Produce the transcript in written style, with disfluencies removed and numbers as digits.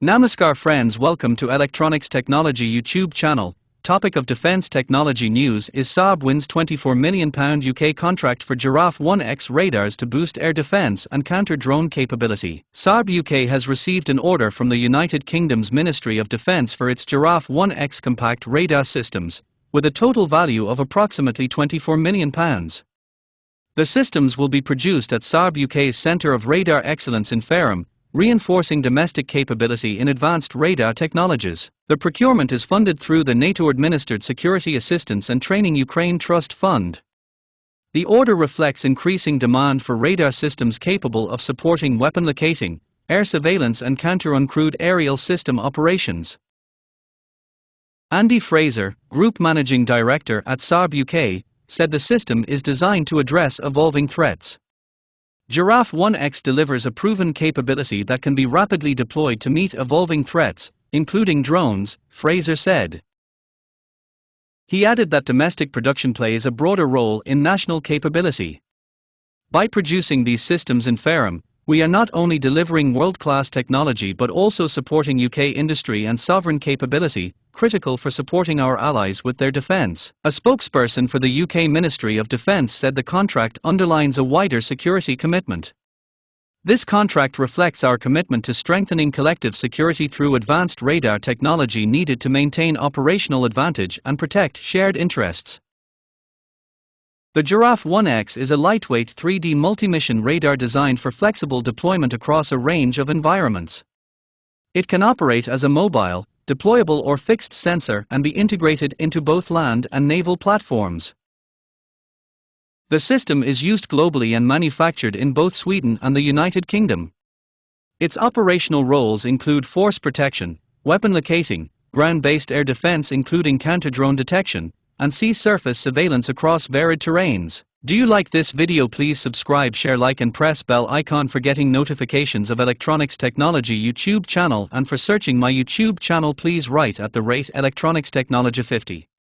Namaskar friends, welcome to Electronics Technology YouTube channel. Topic of defense technology news is Saab wins £24 million UK contract for Giraffe 1X radars to boost air defense and counter-drone capability. Saab UK has received an order from the United Kingdom's Ministry of Defence for its Giraffe 1X compact radar systems, with a total value of approximately £24 million. The systems will be produced at Saab UK's Centre of Radar Excellence in Fareham, reinforcing domestic capability in advanced radar technologies. The procurement is funded through the NATO-administered Security Assistance and Training Ukraine Trust Fund. The order reflects increasing demand for radar systems capable of supporting weapon locating, air surveillance and counter-uncrewed aerial system operations. Andy Fraser, Group Managing Director at Saab UK, said the system is designed to address evolving threats. Giraffe 1X delivers a proven capability that can be rapidly deployed to meet evolving threats, including drones, Fraser said. He added that domestic production plays a broader role in national capability. By producing these systems in Fareham, we are not only delivering world-class technology but also supporting UK industry and sovereign capability, critical for supporting our allies with their defence. A spokesperson for the UK Ministry of Defence said the contract underlines a wider security commitment. This contract reflects our commitment to strengthening collective security through advanced radar technology needed to maintain operational advantage and protect shared interests. The Giraffe 1X is a lightweight 3D multi-mission radar designed for flexible deployment across a range of environments. It can operate as a mobile, deployable or fixed sensor and be integrated into both land and naval platforms. The system is used globally and manufactured in both Sweden and the United Kingdom. Its operational roles include force protection, weapon locating, ground-based air defense including counter-drone detection, and sea surface surveillance across varied terrains. Do you like this video? Please subscribe, share, like and press bell icon for getting notifications of Electronics Technology YouTube channel, and for searching my YouTube channel please write @electronics technology 50.